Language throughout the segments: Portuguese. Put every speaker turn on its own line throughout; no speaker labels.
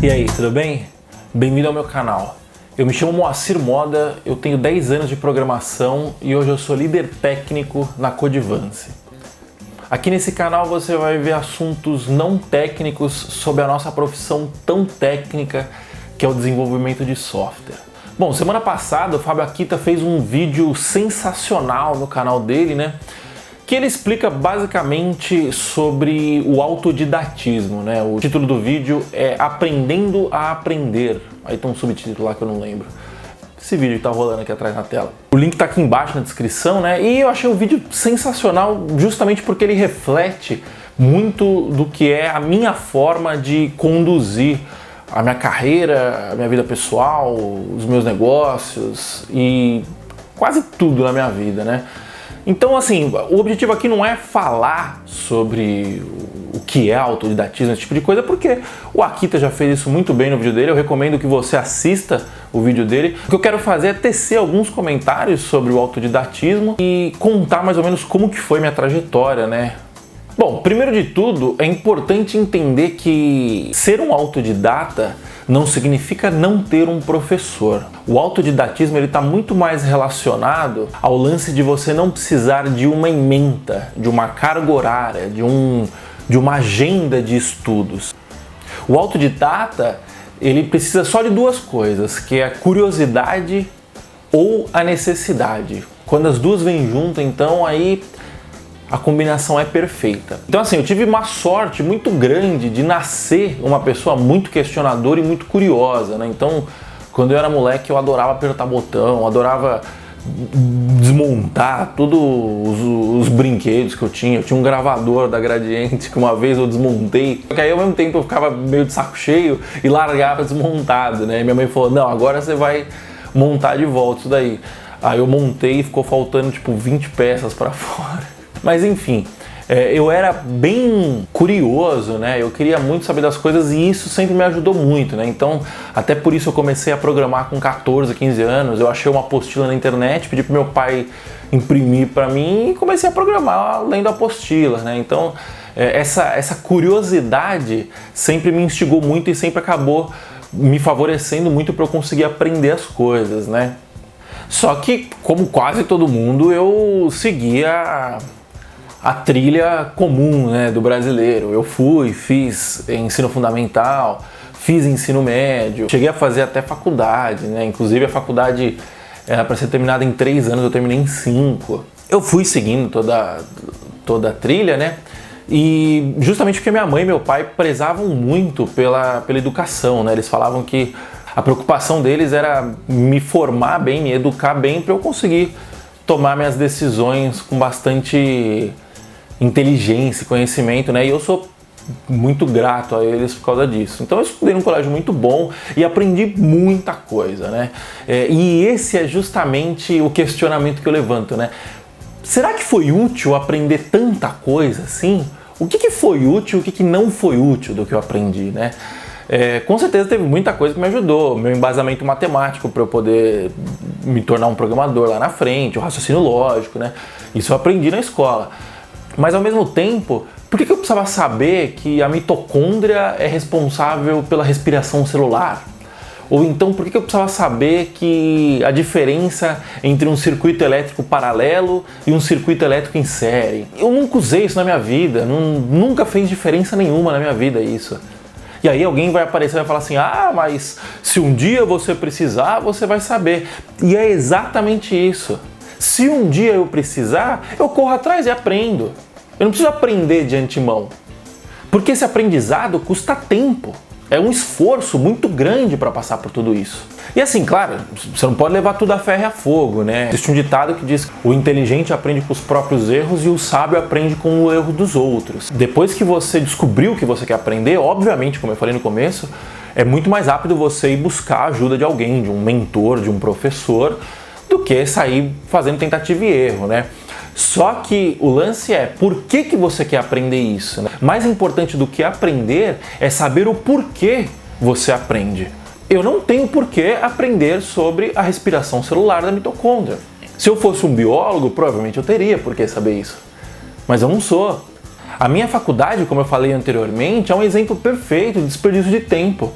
E aí, tudo bem? Bem-vindo ao meu canal. Eu me chamo Moacir Moda, eu tenho 10 anos de programação e hoje eu sou líder técnico na Codivance. Aqui nesse canal você vai ver assuntos não técnicos sobre a nossa profissão tão técnica que é o desenvolvimento de software. Bom, semana passada o Fábio Akita fez um vídeo sensacional no canal dele, né? Que ele explica basicamente sobre o autodidatismo, né? O título do vídeo é Aprendendo a Aprender. Aí tem um subtítulo lá que eu não lembro. Esse vídeo que tá rolando aqui atrás na tela. O link tá aqui embaixo na descrição, né? E eu achei o vídeo sensacional justamente porque ele reflete muito do que é a minha forma de conduzir a minha carreira, a minha vida pessoal, os meus negócios e quase tudo na minha vida, né? Então, assim, o objetivo aqui não é falar sobre o que é autodidatismo, esse tipo de coisa, porque o Akita já fez isso muito bem no vídeo dele. Eu recomendo que você assista o vídeo dele. O que eu quero fazer é tecer alguns comentários sobre o autodidatismo e contar mais ou menos como que foi minha trajetória, né? Bom, primeiro de tudo, é importante entender que ser um autodidata não significa não ter um professor. O autodidatismo está muito mais relacionado ao lance de você não precisar de uma ementa, de uma carga horária, de uma agenda de estudos. O autodidata, ele precisa só de duas coisas, que é a curiosidade ou a necessidade. Quando as duas vêm juntas, então aí a combinação é perfeita. Então assim, eu tive uma sorte muito grande de nascer uma pessoa muito questionadora e muito curiosa, né? Então, quando eu era moleque, eu adorava apertar botão, adorava desmontar todos os brinquedos que eu tinha. Eu tinha um gravador da Gradiente que uma vez eu desmontei, só que aí ao mesmo tempo eu ficava meio de saco cheio e largava desmontado, né? E minha mãe falou, não, agora você vai montar de volta isso daí. Aí eu montei e ficou faltando tipo 20 peças para fora. Mas enfim, eu era bem curioso, né? Eu queria muito saber das coisas e isso sempre me ajudou muito, né? Então, até por isso eu comecei a programar com 14, 15 anos. Eu achei uma apostila na internet, pedi pro meu pai imprimir para mim e comecei a programar lendo a apostila, né? Então, essa curiosidade sempre me instigou muito e sempre acabou me favorecendo muito para eu conseguir aprender as coisas, né? Só que, como quase todo mundo, eu seguia a trilha comum, né, do brasileiro. Eu fiz ensino fundamental, fiz ensino médio, cheguei a fazer até faculdade, né? Inclusive a faculdade era para ser terminada em 3 anos, eu terminei em 5. Eu fui seguindo toda a trilha, né? E justamente porque minha mãe e meu pai prezavam muito pela educação, né? Eles falavam que a preocupação deles era me formar bem, me educar bem para eu conseguir tomar minhas decisões com bastante inteligência e conhecimento, né? E eu sou muito grato a eles por causa disso. Então eu estudei num colégio muito bom e aprendi muita coisa, né? E esse é justamente o questionamento que eu levanto, né? Será que foi útil aprender tanta coisa assim? O que foi útil e o que não foi útil do que eu aprendi, né? Com certeza teve muita coisa que me ajudou, meu embasamento matemático para eu poder me tornar um programador lá na frente, o raciocínio lógico, né? Isso eu aprendi na escola. Mas ao mesmo tempo, por que eu precisava saber que a mitocôndria é responsável pela respiração celular? Ou então, por que eu precisava saber que a diferença entre um circuito elétrico paralelo e um circuito elétrico em série? Eu nunca usei isso na minha vida, nunca fez diferença nenhuma na minha vida isso. E aí alguém vai aparecer e vai falar assim, ah, mas se um dia você precisar, você vai saber. E é exatamente isso. Se um dia eu precisar, eu corro atrás e aprendo. Eu não preciso aprender de antemão. Porque esse aprendizado custa tempo. É um esforço muito grande para passar por tudo isso. E assim, claro, você não pode levar tudo a ferro e a fogo, né? Existe um ditado que diz que o inteligente aprende com os próprios erros e o sábio aprende com o erro dos outros. Depois que você descobriu o que você quer aprender, obviamente, como eu falei no começo, é muito mais rápido você ir buscar a ajuda de alguém, de um mentor, de um professor, do que sair fazendo tentativa e erro, né? Só que o lance é, por que você quer aprender isso, né? Mais importante do que aprender é saber o porquê você aprende. Eu não tenho por que aprender sobre a respiração celular da mitocôndria. Se eu fosse um biólogo, provavelmente eu teria por que saber isso. Mas eu não sou. A minha faculdade, como eu falei anteriormente, é um exemplo perfeito de desperdício de tempo.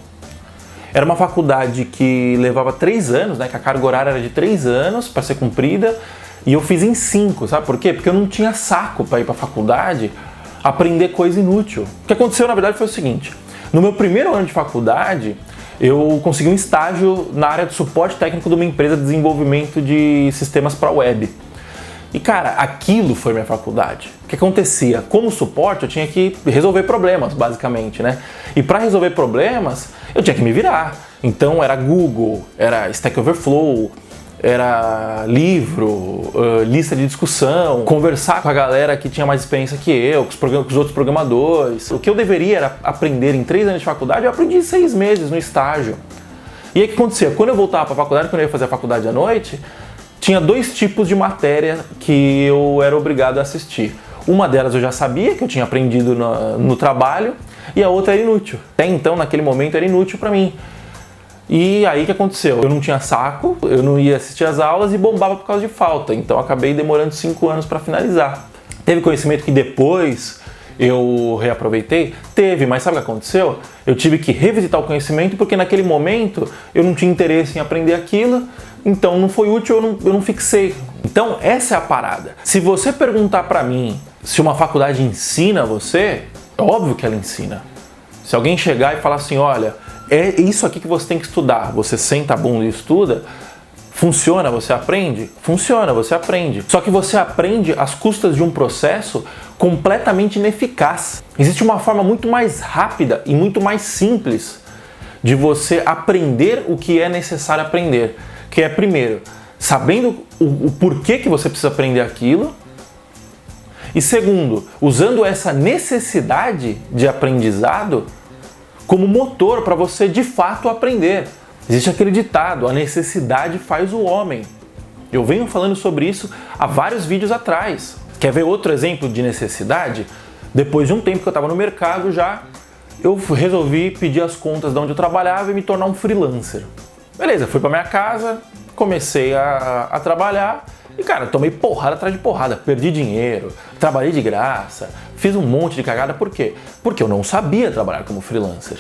Era uma faculdade que levava 3 anos, né? Que a carga horária era de 3 anos para ser cumprida, e eu fiz em 5, sabe por quê? Porque eu não tinha saco para ir para a faculdade aprender coisa inútil. O que aconteceu, na verdade, foi o seguinte: no meu primeiro ano de faculdade, eu consegui um estágio na área de suporte técnico de uma empresa de desenvolvimento de sistemas para web. E cara, aquilo foi minha faculdade. O que acontecia? Como suporte, eu tinha que resolver problemas, basicamente, né? E para resolver problemas, eu tinha que me virar. Então era Google, era Stack Overflow, era livro, lista de discussão, conversar com a galera que tinha mais experiência que eu, com os outros programadores. O que eu deveria era aprender em 3 anos de faculdade, eu aprendi em 6 meses no estágio. E aí o que acontecia? Quando eu voltava para a faculdade, quando eu ia fazer a faculdade à noite, tinha 2 tipos de matéria que eu era obrigado a assistir. Uma delas eu já sabia, que eu tinha aprendido no trabalho, e a outra era inútil. Até então, naquele momento, era inútil para mim. E aí o que aconteceu? Eu não tinha saco, eu não ia assistir as aulas e bombava por causa de falta. Então acabei demorando 5 anos para finalizar. Teve conhecimento que depois eu reaproveitei? Teve, mas sabe o que aconteceu? Eu tive que revisitar o conhecimento porque naquele momento eu não tinha interesse em aprender aquilo, então não foi útil, eu não fixei. Então essa é a parada. Se você perguntar para mim se uma faculdade ensina você, é óbvio que ela ensina. Se alguém chegar e falar assim, olha, é isso aqui que você tem que estudar, você senta a bunda e estuda, funciona, você aprende? Funciona, você aprende. Só que você aprende às custas de um processo completamente ineficaz. Existe uma forma muito mais rápida e muito mais simples de você aprender o que é necessário aprender. Que é, primeiro, sabendo o porquê que você precisa aprender aquilo. E segundo, usando essa necessidade de aprendizado como motor para você de fato aprender. Existe aquele ditado, a necessidade faz o homem. Eu venho falando sobre isso há vários vídeos atrás. Quer ver outro exemplo de necessidade? Depois de um tempo que eu estava no mercado já, eu resolvi pedir as contas de onde eu trabalhava e me tornar um freelancer. Beleza, fui para minha casa, comecei a trabalhar e, cara, tomei porrada atrás de porrada, perdi dinheiro, trabalhei de graça, fiz um monte de cagada. Por quê? Porque eu não sabia trabalhar como freelancer.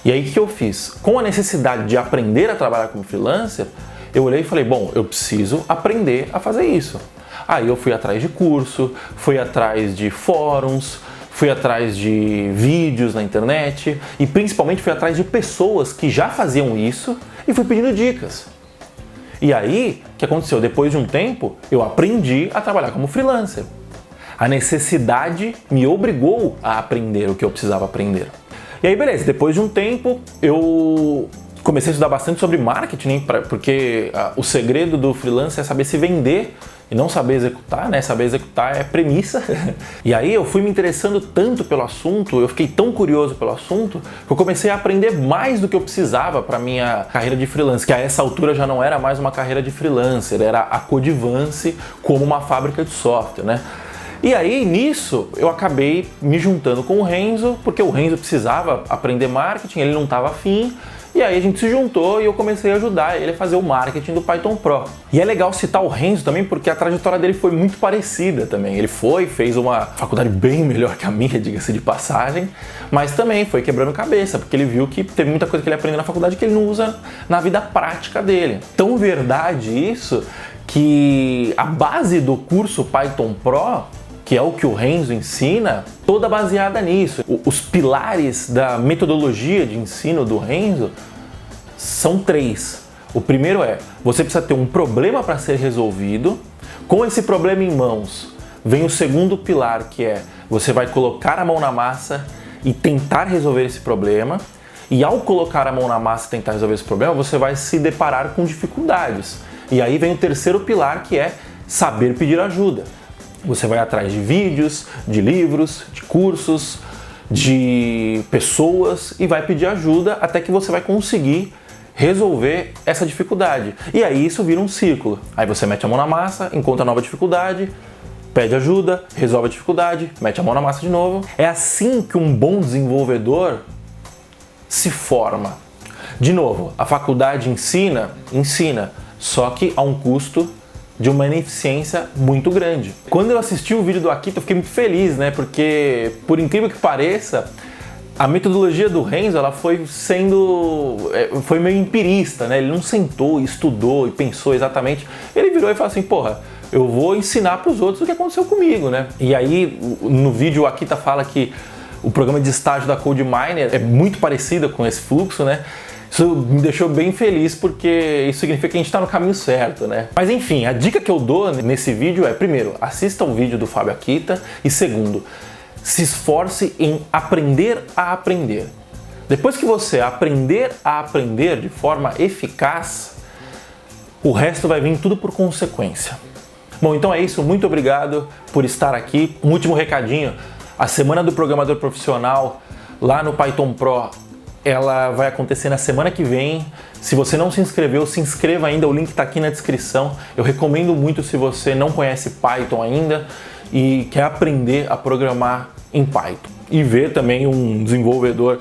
E aí o que eu fiz? Com a necessidade de aprender a trabalhar como freelancer, eu olhei e falei, bom, eu preciso aprender a fazer isso. Aí eu fui atrás de curso, fui atrás de fóruns, fui atrás de vídeos na internet e principalmente fui atrás de pessoas que já faziam isso e fui pedindo dicas. E aí, o que aconteceu? Depois de um tempo, eu aprendi a trabalhar como freelancer. A necessidade me obrigou a aprender o que eu precisava aprender. E aí, beleza, depois de um tempo, eu comecei a estudar bastante sobre marketing, porque o segredo do freelancer é saber se vender e não saber executar, né? Saber executar é premissa. E aí eu fui me interessando tanto pelo assunto, eu fiquei tão curioso pelo assunto, que eu comecei a aprender mais do que eu precisava para minha carreira de freelancer, que a essa altura já não era mais uma carreira de freelancer, era a Codivance como uma fábrica de software, né? E aí, nisso, eu acabei me juntando com o Renzo, porque o Renzo precisava aprender marketing, ele não estava afim, e aí a gente se juntou e eu comecei a ajudar ele a fazer o marketing do Python Pro. E é legal citar o Renzo também, porque a trajetória dele foi muito parecida também. Ele fez uma faculdade bem melhor que a minha, diga-se de passagem, mas também foi quebrando cabeça, porque ele viu que teve muita coisa que ele aprendeu na faculdade que ele não usa na vida prática dele. Tão verdade isso, que a base do curso Python Pro, que é o que o Renzo ensina, toda baseada nisso. Os pilares da metodologia de ensino do Renzo são 3. O primeiro é, você precisa ter um problema para ser resolvido. Com esse problema em mãos, vem o segundo pilar, que é, você vai colocar a mão na massa e tentar resolver esse problema. E ao colocar a mão na massa e tentar resolver esse problema, você vai se deparar com dificuldades. E aí vem o terceiro pilar, que é saber pedir ajuda. Você vai atrás de vídeos, de livros, de cursos, de pessoas e vai pedir ajuda até que você vai conseguir resolver essa dificuldade. E aí isso vira um círculo. Aí você mete a mão na massa, encontra nova dificuldade, pede ajuda, resolve a dificuldade, mete a mão na massa de novo. É assim que um bom desenvolvedor se forma. De novo, a faculdade ensina, só que a um custo de uma ineficiência muito grande. Quando eu assisti o vídeo do Akita, eu fiquei muito feliz, né? Porque, por incrível que pareça, A metodologia do Renzo, ela foi meio empirista, né? Ele não sentou, estudou e pensou exatamente. Ele virou e falou assim, porra, eu vou ensinar para os outros o que aconteceu comigo, né? E aí, no vídeo, o Akita fala que o programa de estágio da CodeMiner é muito parecido com esse fluxo, né? Isso me deixou bem feliz porque isso significa que a gente está no caminho certo, né? Mas enfim, a dica que eu dou nesse vídeo é, primeiro, assista o vídeo do Fábio Akita e segundo, se esforce em aprender a aprender. Depois que você aprender a aprender de forma eficaz, o resto vai vir tudo por consequência. Bom, então é isso. Muito obrigado por estar aqui. Um último recadinho. A Semana do Programador Profissional lá no Python Pro, ela vai acontecer na semana que vem. Se você não se inscreveu, se inscreva ainda. O link está aqui na descrição. Eu recomendo muito se você não conhece Python ainda e quer aprender a programar em Python. E ver também um desenvolvedor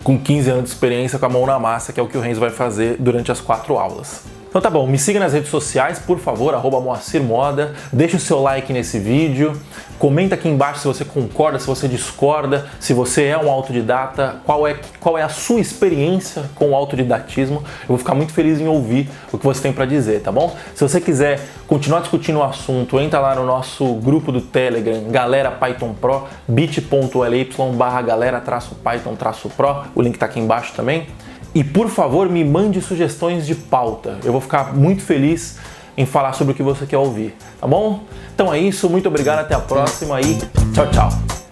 com 15 anos de experiência com a mão na massa, que é o que o Renzo vai fazer durante as 4 aulas. Então tá bom, me siga nas redes sociais, por favor, @MoacirModa, deixa o seu like nesse vídeo, comenta aqui embaixo se você concorda, se você discorda, se você é um autodidata, qual é a sua experiência com o autodidatismo. Eu vou ficar muito feliz em ouvir o que você tem para dizer, tá bom? Se você quiser continuar discutindo o assunto, entra lá no nosso grupo do Telegram, Galera Python Pro, bit.ly/galera-python-pro, o link tá aqui embaixo também. E por favor, me mande sugestões de pauta. Eu vou ficar muito feliz em falar sobre o que você quer ouvir, tá bom? Então é isso, muito obrigado, até a próxima e tchau, tchau!